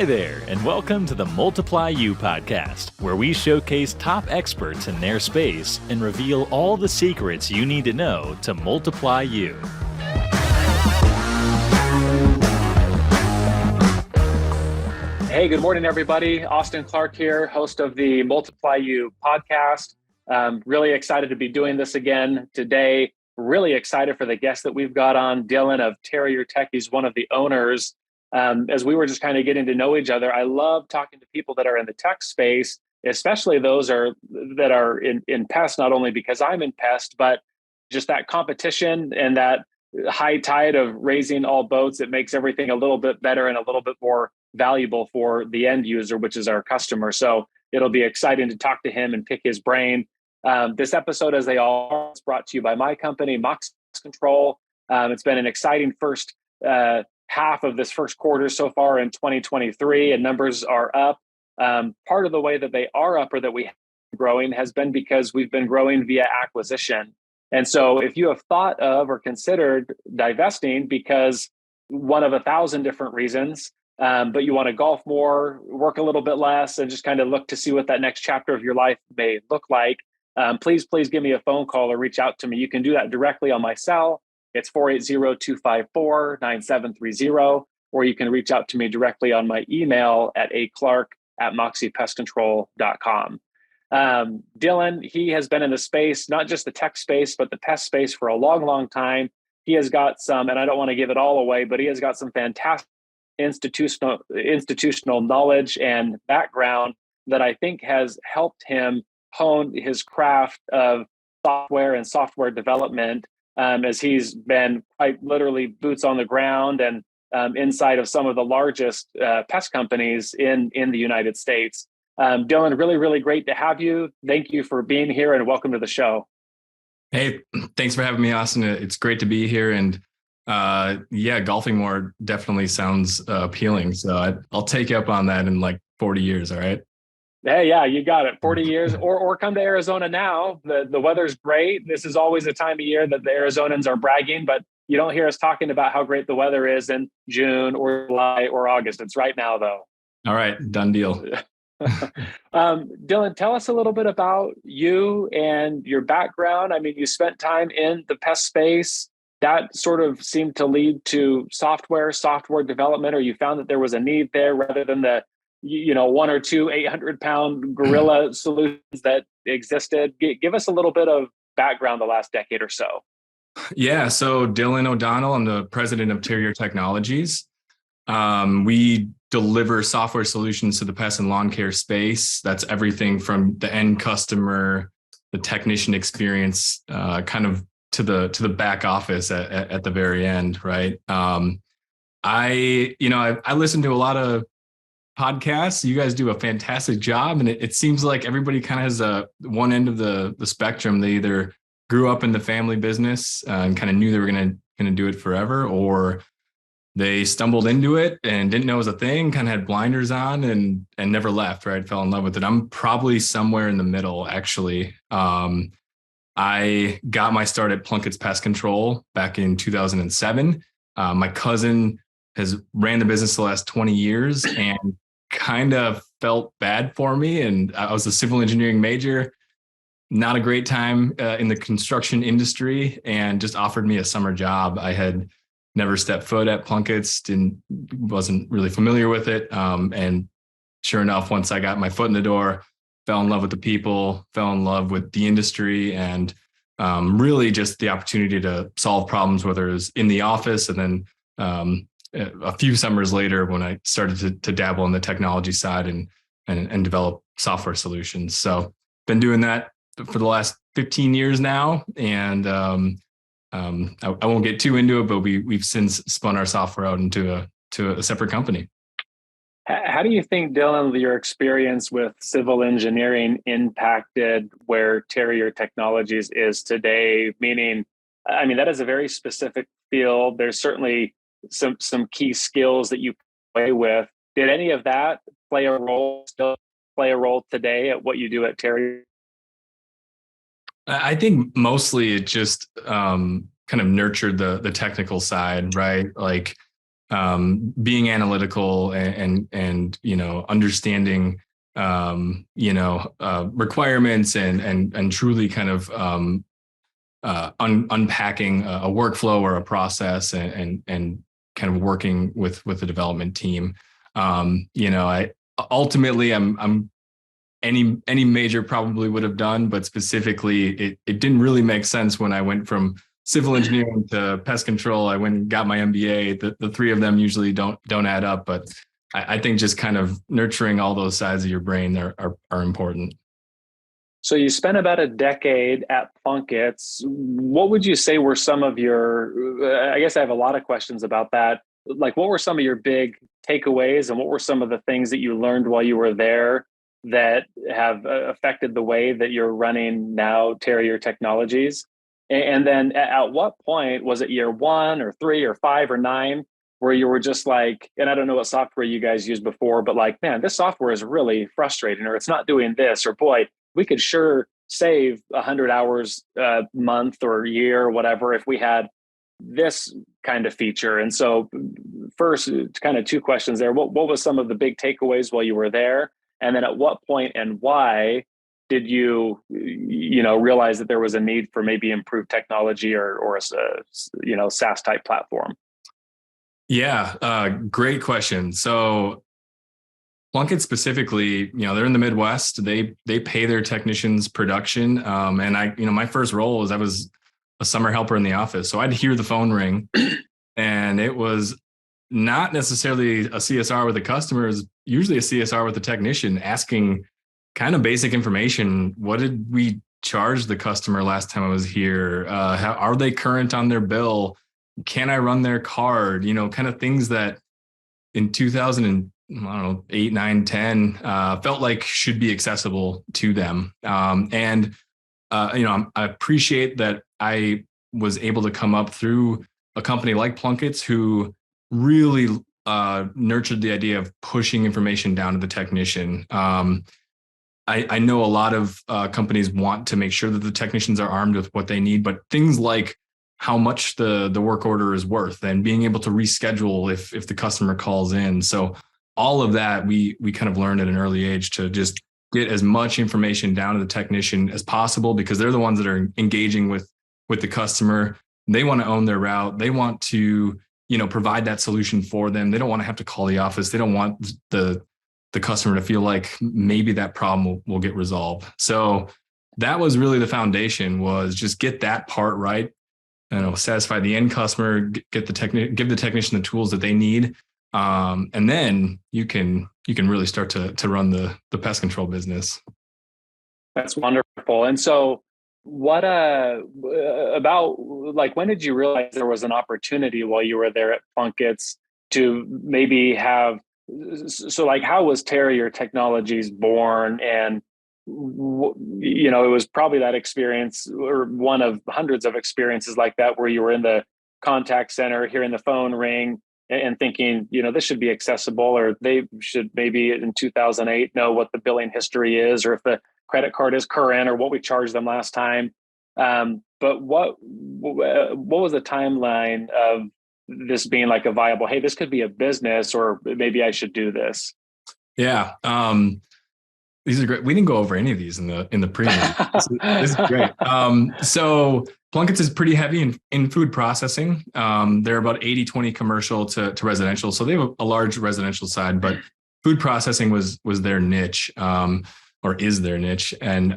Hi there, and welcome to the Multiply You podcast, where we showcase top experts in their space and reveal all the secrets you need to know to multiply you. Hey, good morning, everybody. Austin Clark here, host of the Multiply You podcast. Really excited to be doing this again today. Really excited for the guest that we've got on, Dylan of Terrier Tech. He's one of the owners. As we were just kind of getting to know each other, I love talking to people that are in the tech space, especially those that are in Pest, not only because I'm in Pest, but just that competition and that high tide of raising all boats. It makes everything a little bit better and a little bit more valuable for the end user, which is our customer. So it'll be exciting to talk to him and pick his brain. This episode, as they all are, is brought to you by my company, Moxie Pest Control. It's been an exciting first half of this first quarter so far in 2023, and numbers are up. Part of the way that they are up or that we have been growing has been because we've been growing via acquisition. And so if you have thought of or considered divesting because one of 1,000 different reasons, but you want to golf more, work a little bit less, and just kind of look to see what that next chapter of your life may look like, please give me a phone call or reach out to me. You can do that directly on my cell. It's 480-254-9730, or you can reach out to me directly on my email at aclark@moxiepestcontrol.com. Dylan, he has been in the space, not just the tech space, but the pest space for a long, long time. He has got some, and I don't want to give it all away, but he has got some fantastic institutional knowledge and background that I think has helped him hone his craft of software and software development, as he's been quite literally boots on the ground and inside of some of the largest pest companies in the United States. Dylan, really, really great to have you. Thank you for being here and welcome to the show. Hey, thanks for having me, Austin. It's great to be here. And golfing more definitely sounds appealing. So I'll take you up on that in like 40 years. All right. Hey, yeah, you got it. 40 years or come to Arizona now. The weather's great. This is always a time of year that the Arizonans are bragging, but you don't hear us talking about how great the weather is in June or July or August. It's right now, though. All right. Done deal. Dylan, tell us a little bit about you and your background. I mean, you spent time in the pest space. That sort of seemed to lead to software development, or you found that there was a need there rather than the one or two 800-pound gorilla solutions that existed. Give us a little bit of background the last decade or so. Yeah. So Dylan O'Donnell, I'm the president of Terrier Technologies. We deliver software solutions to the pest and lawn care space. That's everything from the end customer, the technician experience, kind of to the back office at the very end, right? I listen to a lot of podcasts. You guys do a fantastic job, and it seems like everybody kind of has one end of the spectrum. They either grew up in the family business and kind of knew they were gonna do it forever, or they stumbled into it and didn't know it was a thing, kind of had blinders on and never left, right? Fell in love with it. I'm probably somewhere in the middle, actually. I got my start at Plunkett's Pest Control back in 2007. My cousin has ran the business the last 20 years and kind of felt bad for me. And I was a civil engineering major, not a great time in the construction industry, and just offered me a summer job. I had never stepped foot at Plunkett's, wasn't really familiar with it. And sure enough, once I got my foot in the door, fell in love with the people, fell in love with the industry, and really just the opportunity to solve problems, whether it was in the office and then a few summers later when I started to dabble in the technology side and develop software solutions. So been doing that for the last 15 years now. And I won't get too into it, but we've since spun our software out into a separate company. How do you think, Dylan, your experience with civil engineering impacted where Terrier Technologies is today? Meaning, I mean, that is a very specific field. There's certainly some key skills that you play with. Did any of that still play a role today at what you do at Terrier? I think mostly it just kind of nurtured the technical side, right? Like being analytical and understanding requirements and truly kind of unpacking a workflow or a process and kind of working with the development team. I ultimately I'm any major probably would have done, but specifically it didn't really make sense when I went from civil engineering to pest control. I went and got my MBA. The three of them usually don't add up, but I think just kind of nurturing all those sides of your brain are important. So you spent about a decade at Plunkett's. What would you say were some of your, I guess I have a lot of questions about that. Like, what were some of your big takeaways, and what were some of the things that you learned while you were there that have affected the way that you're running now Terrier Technologies? And then at what point, was it year 1 or 3 or 5 or 9, where you were just like, and I don't know what software you guys used before, but like, man, this software is really frustrating, or it's not doing this, or boy, we could sure save 100 hours a month or year or whatever if we had this kind of feature. And so first, kind of 2 questions there. What was some of the big takeaways while you were there? And then at what point and why did you realize that there was a need for maybe improved technology or a SaaS type platform? Yeah, great question. So Plunkett specifically, they're in the Midwest. They pay their technicians production. And my first role was I was a summer helper in the office. So I'd hear the phone ring and it was not necessarily a CSR with the customer, it was usually a CSR with the technician asking kind of basic information. What did we charge the customer last time I was here? How are they current on their bill? Can I run their card? Kind of things that in 2008, 9, 10 felt like should be accessible to them. I appreciate that I was able to come up through a company like Plunkett's who really nurtured the idea of pushing information down to the technician. I know a lot of companies want to make sure that the technicians are armed with what they need, but things like how much the work order is worth and being able to reschedule if the customer calls in. So all of that we kind of learned at an early age to just get as much information down to the technician as possible, because they're the ones that are engaging with the customer. They want to own their route. They want to, provide that solution for them. They don't want to have to call the office. They don't want the customer to feel like maybe that problem will get resolved. So that was really the foundation, was just get that part right. Satisfy the end customer, give the technician the tools that they need. And then you can really start to run the pest control business. That's wonderful. And so what about, like, when did you realize there was an opportunity while you were there at Plunkett's to maybe have, so like, how was Terrier Technologies born? And it was probably that experience, or one of hundreds of experiences like that, where you were in the contact center, hearing the phone ring and thinking, this should be accessible, or they should maybe in 2008 know what the billing history is, or if the credit card is current, or what we charged them last time. But what was the timeline of this being like a viable, hey, this could be a business, or maybe I should do this? Yeah. These are great. We didn't go over any of these in the preview. This is great. So Plunkett's is pretty heavy in food processing. They're about 80-20 commercial to residential. So they have a large residential side, but food processing was their niche, or is their niche. And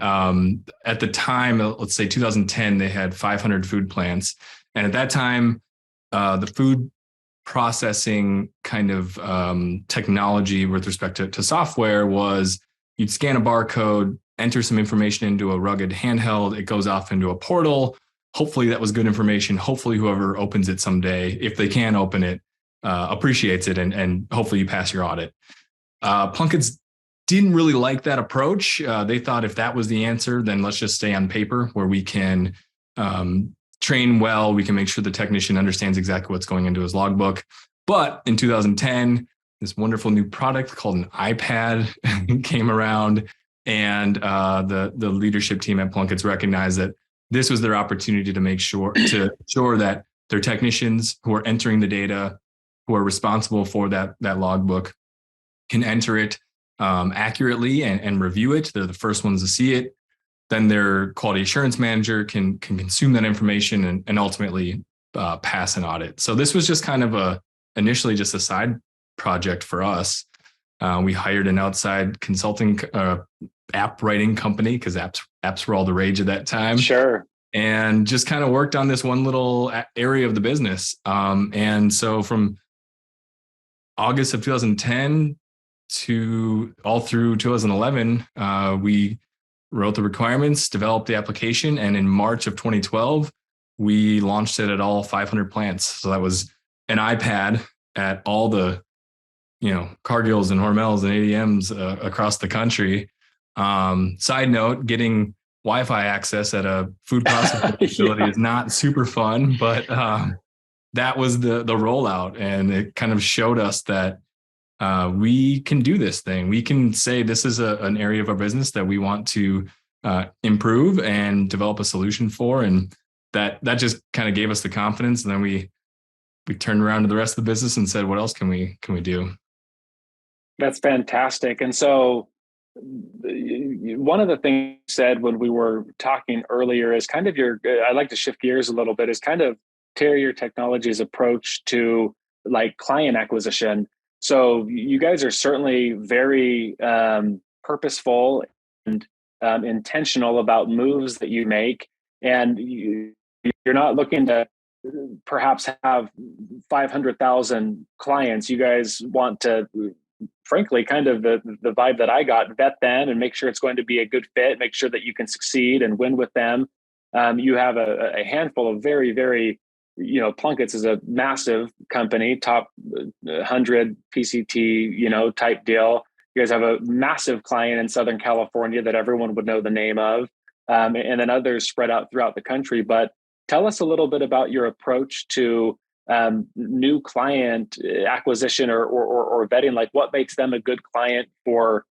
at the time, let's say 2010, they had 500 food plants. And at that time, the food processing kind of technology with respect to software was, you'd scan a barcode, enter some information into a rugged handheld, it goes off into a portal. Hopefully that was good information. Hopefully whoever opens it someday, if they can open it, appreciates it, and hopefully you pass your audit. Plunkett's didn't really like that approach. They thought if that was the answer, then let's just stay on paper, where we can train well, we can make sure the technician understands exactly what's going into his logbook. But in 2010, this wonderful new product called an iPad came around, and the leadership team at Plunkett's recognized that this was their opportunity to make sure that their technicians who are entering the data who are responsible for that logbook can enter it accurately and review it. They're the first ones to see it. Then their quality assurance manager can consume that information and ultimately pass an audit. So this was just kind of initially just a side project for us. We hired an outside consulting app writing company because apps were all the rage at that time. Sure. And just kind of worked on this one little area of the business. And so from August of 2010 to all through 2011, we wrote the requirements, developed the application, and in March of 2012, we launched it at all 500 plants. So that was an iPad at all the, Cargills and Hormels and ADMs across the country. Side note, getting Wi-Fi access at a food processing facility is not super fun, but that was the rollout, and it kind of showed us that we can do this thing. We can say this is an area of our business that we want to improve and develop a solution for, and that just kind of gave us the confidence. And then we turned around to the rest of the business and said, what else can we do? That's fantastic. And so one of the things you said when we were talking earlier is kind of I'd like to shift gears a little bit, is kind of Terrier Technologies' approach to like client acquisition. So you guys are certainly very purposeful and intentional about moves that you make. And you're not looking to perhaps have 500,000 clients. You guys want to, frankly, kind of the vibe that I got, vet them and make sure it's going to be a good fit, make sure that you can succeed and win with them. You have a handful of very, very, Plunkett's is a massive company, top 100 PCT, type deal. You guys have a massive client in Southern California that everyone would know the name of, and then others spread out throughout the country. But tell us a little bit about your approach to new client acquisition or vetting. Like, what makes them a good client for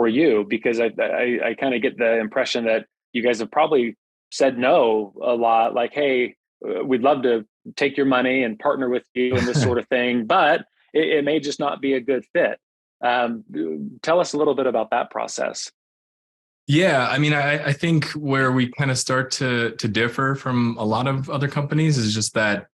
you? Because I kind of get the impression that you guys have probably said no a lot. Like, hey, we'd love to take your money and partner with you and this sort of thing, but it may just not be a good fit. Tell us a little bit about that process. Yeah, I mean, I think where we kind of start to differ from a lot of other companies is just that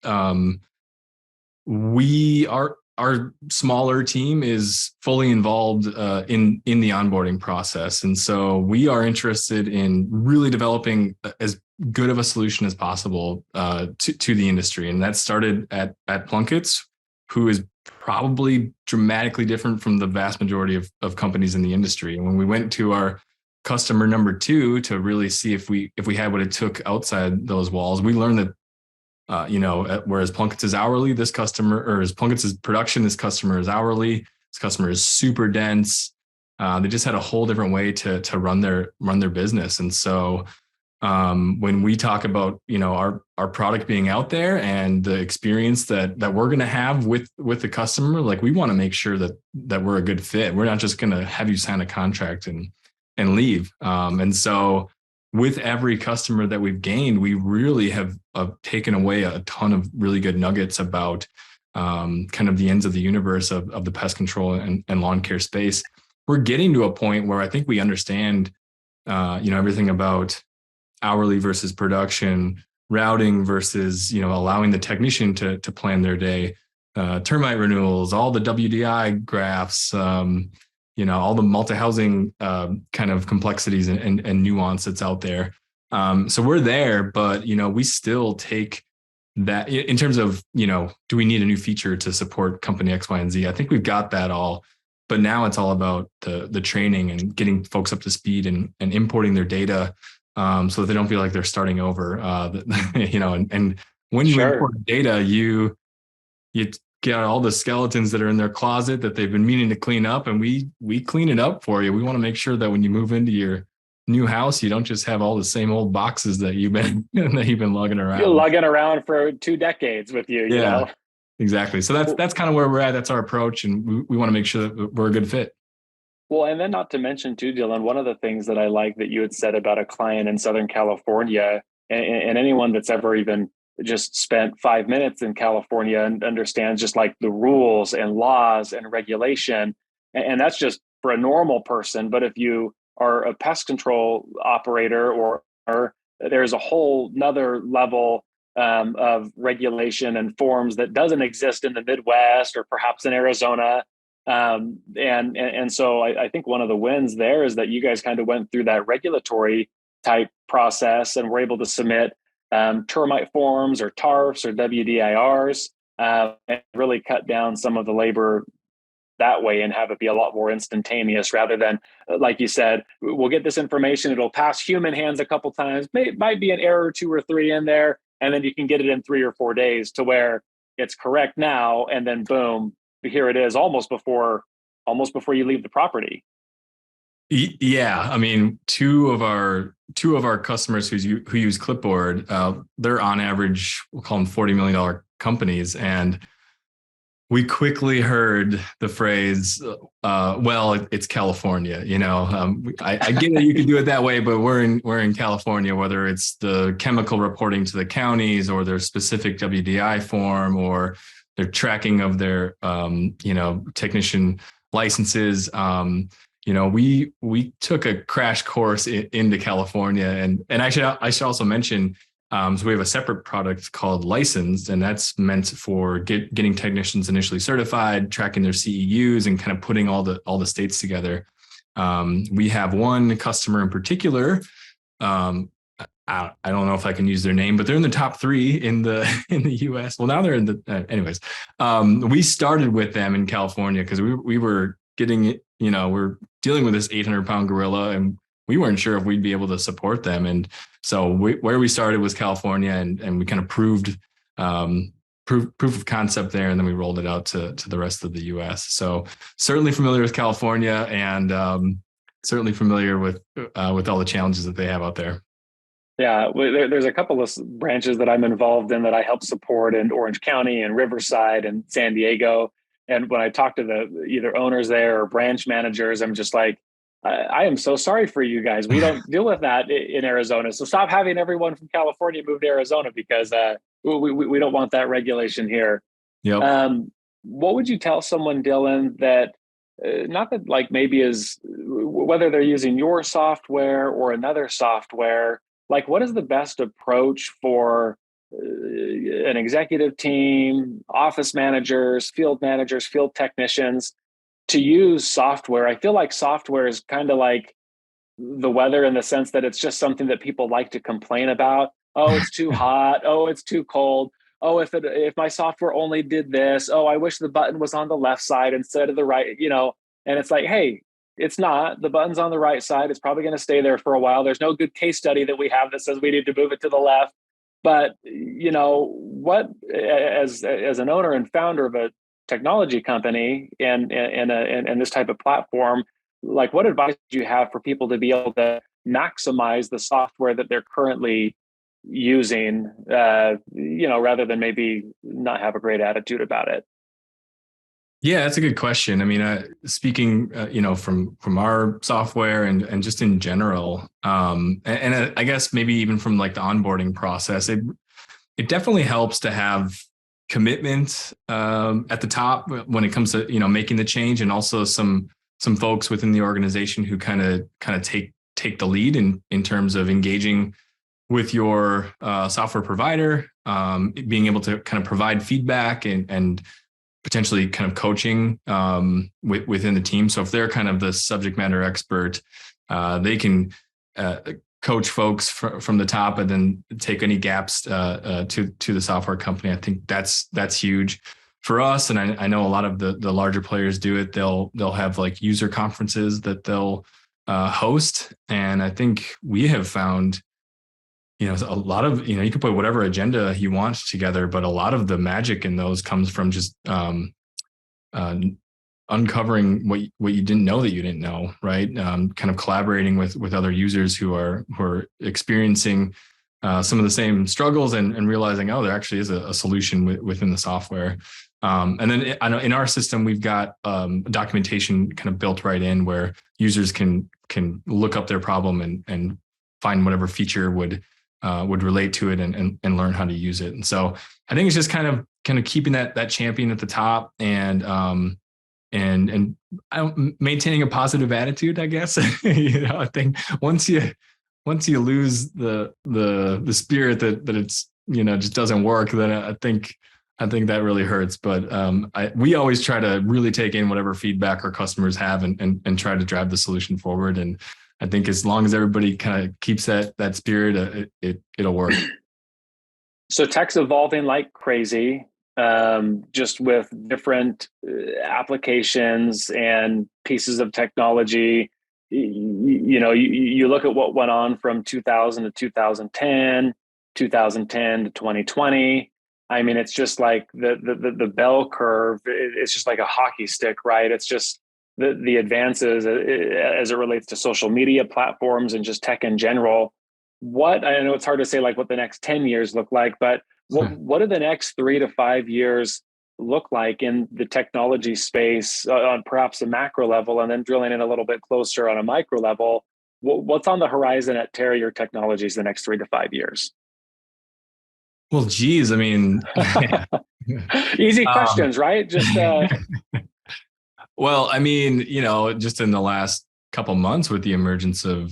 our smaller team is fully involved in the onboarding process, and so we are interested in really developing as good of a solution as possible to the industry, and that started at Plunkett's, who is probably dramatically different from the vast majority of companies in the industry. And when we went to our customer number 2 to really see if we had what it took outside those walls, we learned that whereas Plunkett's is hourly, this customer, or as Plunkett's is production, this customer is hourly. This customer is super dense. They just had a whole different way to run their business. And so when we talk about our product being out there and the experience that we're going to have with the customer, like, we want to make sure that we're a good fit. We're not just going to have you sign a contract and leave. And so with every customer that we've gained, we really have taken away a ton of really good nuggets about kind of the ends of the universe of the pest control and lawn care space. We're getting to a point where I think we understand, everything about hourly versus production, routing versus, allowing the technician to plan their day, termite renewals, all the WDI graphs, all the multi-housing kind of complexities and nuance that's out there. So we're there, but, we still take that in terms of, do we need a new feature to support company X, Y, and Z? I think we've got that all, but now it's all about the training and getting folks up to speed and importing their data so that they don't feel like they're starting over, and when you import data, you get all the skeletons that are in their closet that they've been meaning to clean up, and we clean it up for you. We want to make sure that when you move into your new house, you don't just have all the same old boxes that you've been lugging around. You're lugging around for 2 decades with you. Yeah, exactly. So that's kind of where we're at. That's our approach, and we want to make sure that we're a good fit. Well, and then not to mention too, Dylan, one of the things that I like that you had said about a client in Southern California, and anyone that's ever even just spent 5 minutes in California and understands just like the rules and laws and regulation. And that's just for a normal person. But if you are a pest control operator, or there's a whole nother level of regulation and forms that doesn't exist in the Midwest or perhaps in Arizona. And so I think one of the wins there is that you guys kind of went through that regulatory type process and were able to submit termite forms or TARFs or WDIRs, and really cut down some of the labor that way and have it be a lot more instantaneous rather than, like you said, we'll get this information, it'll pass human hands a couple times, might be an error 2 or 3 in there, and then you can get it in 3 or 4 days to where it's correct now, and then boom, here it is almost before you leave the property. Yeah, I mean, two of our customers who use Clipboard, they're on average, we'll call them $40 million companies, and we quickly heard the phrase, "Well, it's California." I get that you could do it that way, but we're in California. Whether it's the chemical reporting to the counties, or their specific WDI form, or their tracking of their technician licenses. We took a crash course into California, and I should also mention, so we have a separate product called Licensed, and that's meant for getting technicians initially certified, tracking their CEUs, and kind of putting all the states together. We have one customer in particular. I don't know if I can use their name, but they're in the top 3 in the U.S. Well, now they're in the anyways. We started with them in California because we were getting it. We're dealing with this 800-pound gorilla, and we weren't sure if we'd be able to support them. And so where we started was California, and we kind of proved proof of concept there, and then we rolled it out to the rest of the U.S. So certainly familiar with California, and certainly familiar with all the challenges that they have out there. Yeah, there's a couple of branches that I'm involved in that I help support in Orange County and Riverside and San Diego. And when I talk to the either owners there or branch managers, I'm just like, I am so sorry for you guys. We don't deal with that in Arizona. So stop having everyone from California move to Arizona, because we don't want that regulation here. Yep. What would you tell someone, Dylan, that not that like maybe is whether they're using your software or another software, like what is the best approach for an executive team, office managers, field technicians to use software? I feel like software is kind of like the weather in the sense that it's just something that people like to complain about. Oh, it's too hot. Oh, it's too cold. Oh, if my software only did this. Oh, I wish the button was on the left side instead of the right, and it's like, hey, it's not. The button's on the right side. It's probably going to stay there for a while. There's no good case study that we have that says we need to move it to the left. But, what as an owner and founder of a technology company and this type of platform, like what advice do you have for people to be able to maximize the software that they're currently using, rather than maybe not have a great attitude about it? Yeah, that's a good question. I mean, speaking, from our software and just in general, and I guess maybe even from like the onboarding process, it definitely helps to have commitment at the top when it comes to making the change, and also some folks within the organization who kind of take the lead in terms of engaging with your software provider, being able to kind of provide feedback and potentially kind of coaching within the team. So if they're kind of the subject matter expert, they can coach folks from the top and then take any gaps to the software company. I think that's huge for us. And I know a lot of the larger players do it. They'll have like user conferences that they'll host. And I think we have found, a lot of, you can put whatever agenda you want together, but a lot of the magic in those comes from just uncovering what you didn't know that you didn't know, right? Kind of collaborating with other users who are experiencing some of the same struggles and realizing, oh, there actually is a solution within the software. And then I know in our system, we've got documentation kind of built right in where users can look up their problem and find whatever feature would would relate to it and learn how to use it. And so I think it's just kind of keeping that champion at the top and maintaining a positive attitude, I guess. I think once you lose the spirit that it's, just doesn't work, then I think that really hurts. But we always try to really take in whatever feedback our customers have and try to drive the solution forward. And I think as long as everybody kind of keeps that spirit, it'll work. So tech's evolving like crazy, just with different applications and pieces of technology. You look at what went on from 2000 to 2010, 2010 to 2020. I mean, it's just like the bell curve. It's just like a hockey stick, right? It's just the advances as it relates to social media platforms and just tech in general. I know it's hard to say like what the next 10 years look like, but what do the next 3 to 5 years look like in the technology space on perhaps a macro level, and then drilling in a little bit closer on a micro level? What's on the horizon at Terrier Technologies the next 3 to 5 years? Well, geez, I mean, easy questions, right? Just well, I mean, just in the last couple months with the emergence of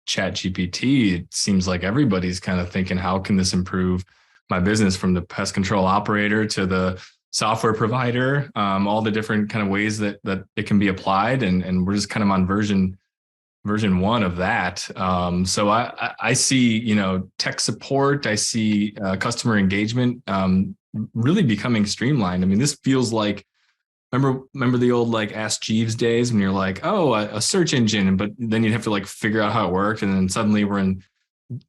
ChatGPT, it seems like everybody's kind of thinking, how can this improve my business, from the pest control operator to the software provider, all the different kind of ways that it can be applied. And we're just kind of on version 1 of that. So I see, tech support, I see customer engagement really becoming streamlined. I mean, this feels like, remember the old like Ask Jeeves days when you're like, oh, a search engine, but then you'd have to like figure out how it worked. And then suddenly we're in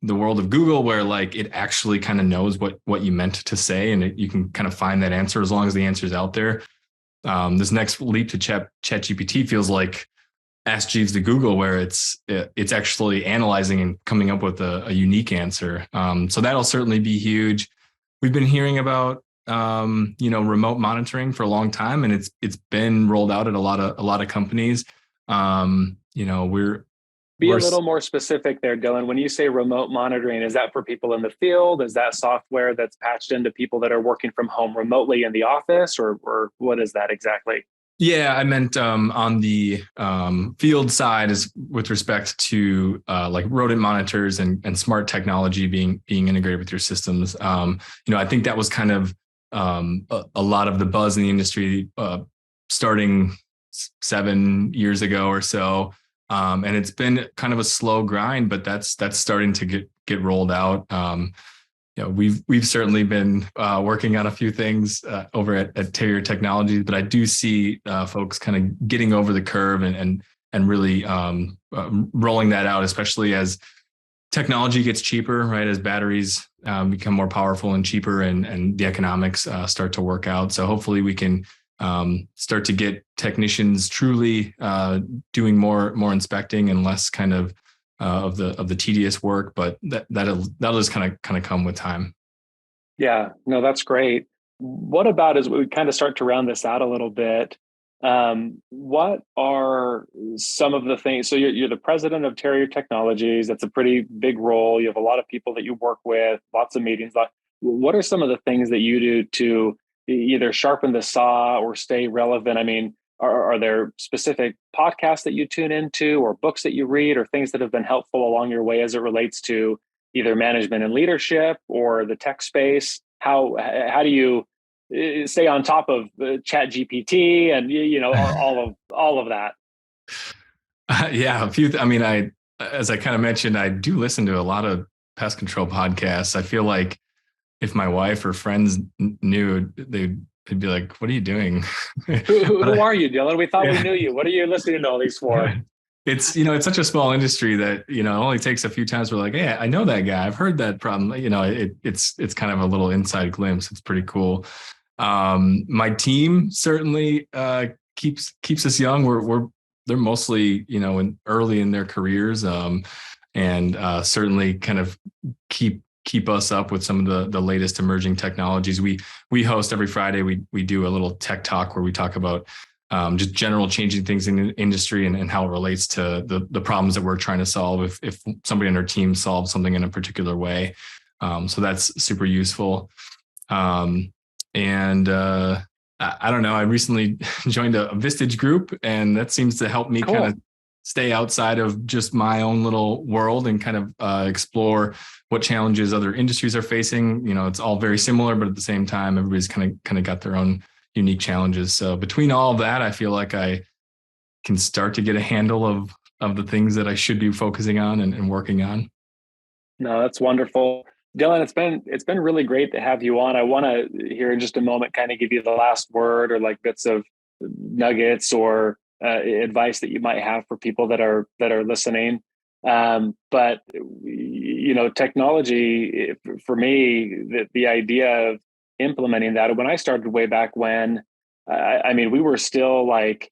the world of Google, where like it actually kind of knows what you meant to say, and you can kind of find that answer as long as the answer is out there. This next leap to ChatGPT feels like Ask Jeeves to Google, where it's actually analyzing and coming up with a unique answer. So that'll certainly be huge. We've been hearing about remote monitoring for a long time, and it's been rolled out at a lot of companies. Be a little more specific there, Dylan. When you say remote monitoring, is that for people in the field? Is that software that's patched into people that are working from home remotely in the office, or what is that exactly? Yeah, I meant on the field side, is with respect to like rodent monitors and smart technology being integrated with your systems. I think that was kind of a lot of the buzz in the industry starting 7 years ago or so. And it's been kind of a slow grind, but that's starting to get rolled out. We've certainly been working on a few things over at Terrier Technologies, but I do see folks kind of getting over the curve and really rolling that out, especially as technology gets cheaper, right? As batteries become more powerful and cheaper, and the economics start to work out. So hopefully we can start to get technicians truly doing more inspecting and less kind of the tedious work, but that'll just kind of come with time. Yeah, no, that's great. What about, as we kind of start to round this out a little bit, what are some of the things? So you're the president of Terrier Technologies. That's a pretty big role. You have a lot of people that you work with, lots of meetings. What are some of the things that you do to either sharpen the saw or stay relevant? I mean, are there specific podcasts that you tune into, or books that you read, or things that have been helpful along your way as it relates to either management and leadership or the tech space? How do you stay on top of ChatGPT and all of that? Yeah, I mean, as I kind of mentioned, I do listen to a lot of pest control podcasts. I feel like if my wife or friends knew, they'd be like, "What are you doing? Who are you, Dylan? We thought we knew you. What are you listening to all these for?" It's it's such a small industry that it only takes a few times. We're like, "Yeah, I know that guy. I've heard that problem." It's kind of a little inside glimpse. It's pretty cool. My team certainly keeps us young. They're mostly early in their careers, and certainly kind of keep us up with some of the latest emerging technologies. We host every Friday. We do a little tech talk where we talk about just general changing things in the industry and how it relates to the problems that we're trying to solve if somebody on our team solves something in a particular way. So that's super useful. I don't know, I recently joined a Vistage group, and that seems to help me kind of stay outside of just my own little world and kind of explore what challenges other industries are facing. You know, it's all very similar, but at the same time, everybody's kind of got their own unique challenges. So between all of that, I feel like I can start to get a handle of the things that I should be focusing on and working on. No, that's wonderful. Dylan, it's been really great to have you on. I want to here in just a moment kind of give you the last word or like bits of nuggets or advice that you might have for people that are listening. But you know, technology for me, the idea of implementing that, when I started way back when, I mean, we were still like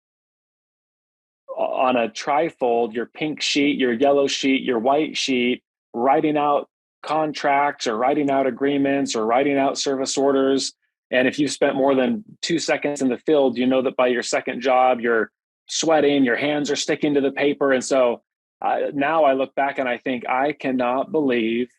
on a trifold, your pink sheet, your yellow sheet, your white sheet, writing out contracts or writing out agreements or writing out service orders. And if you've spent more than 2 seconds in the field, you know that by your second job, you're sweating, your hands are sticking to the paper. And so now I look back and I think, I cannot believe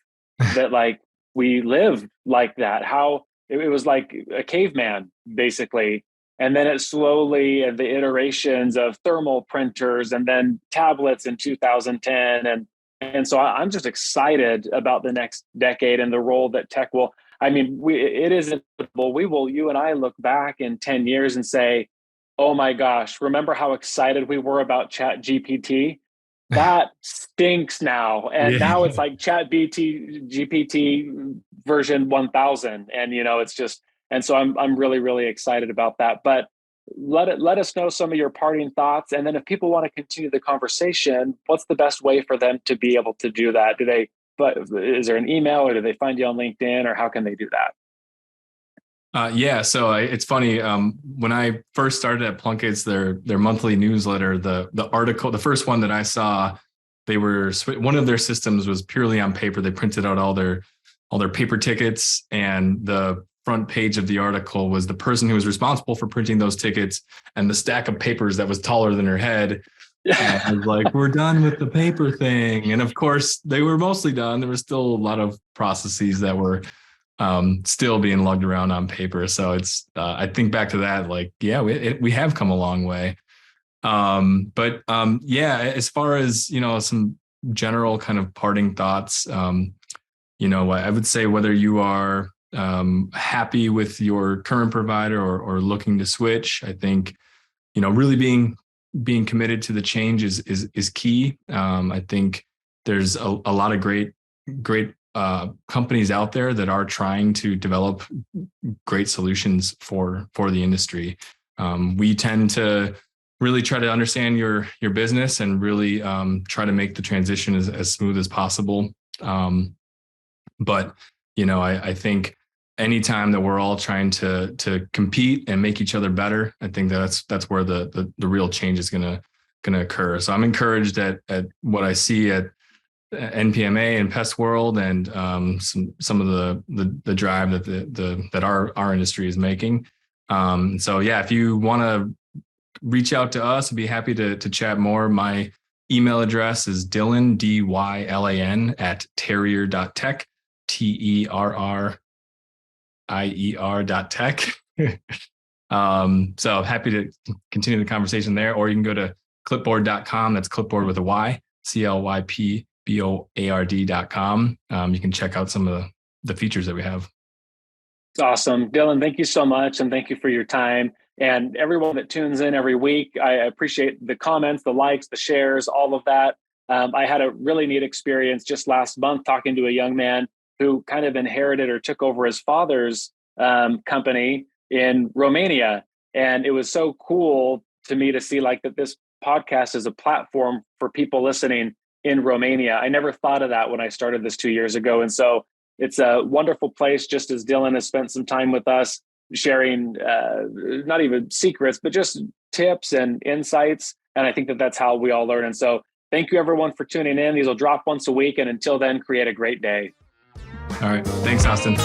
that like we live like that. How it was like a caveman, basically. And then it slowly, the iterations of thermal printers and then tablets in 2010. And so I'm just excited about the next decade and the role that tech will, I mean, it is inevitable. You and I look back in 10 years and say, oh my gosh, remember how excited we were about Chat GPT? That stinks now. And now it's like Chat GPT version 1000. And, you know, it's just, and so I'm really, really excited about that. But let us know some of your parting thoughts. And then if people want to continue the conversation, what's the best way for them to be able to do that? Is there an email, or do they find you on LinkedIn, or how can they do that? So it's funny. When I first started at Plunkett's, their monthly newsletter, the article, the first one that I saw, one of their systems was purely on paper. They printed out all their paper tickets, and the front page of the article was the person who was responsible for printing those tickets and the stack of papers that was taller than her head. And I was like, we're done with the paper thing. And of course, they were mostly done. There was still a lot of processes that were still being lugged around on paper. So it's, I think back to that, like, yeah, we have come a long way. As far as, you know, some general kind of parting thoughts, you know, I would say whether you are happy with your current provider or looking to switch, I think, you know, really being committed to the change is key. I think there's a lot of great companies out there that are trying to develop great solutions for the industry. We tend to really try to understand your business and really try to make the transition as smooth as possible. But you know, I think anytime that we're all trying to compete and make each other better, I think that's where the real change is gonna occur. So I'm encouraged at what I see at NPMA and Pest World, and some of the drive that our industry is making. So yeah, if you want to reach out to us, I'd be happy to chat more. My email address is Dylan, DYLAN @terrier.tech, TERRIER.tech. So happy to continue the conversation there, or you can go to clipboard.com. That's clipboard with a Y, CLYPBOARD.com. You can check out some of the features that we have. Awesome. Dylan, thank you so much. And thank you for your time. And everyone that tunes in every week, I appreciate the comments, the likes, the shares, all of that. I had a really neat experience just last month talking to a young man who kind of inherited or took over his father's company in Romania. And it was so cool to me to see like that this podcast is a platform for people listening in Romania. I never thought of that when I started this 2 years ago. And so it's a wonderful place, just as Dylan has spent some time with us sharing not even secrets, but just tips and insights. And I think that that's how we all learn. And so thank you everyone for tuning in. These will drop once a week. And until then, create a great day. All right. Thanks, Austin.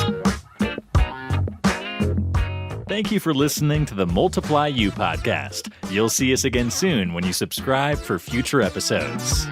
Thank you for listening to the Multiply You podcast. You'll see us again soon when you subscribe for future episodes.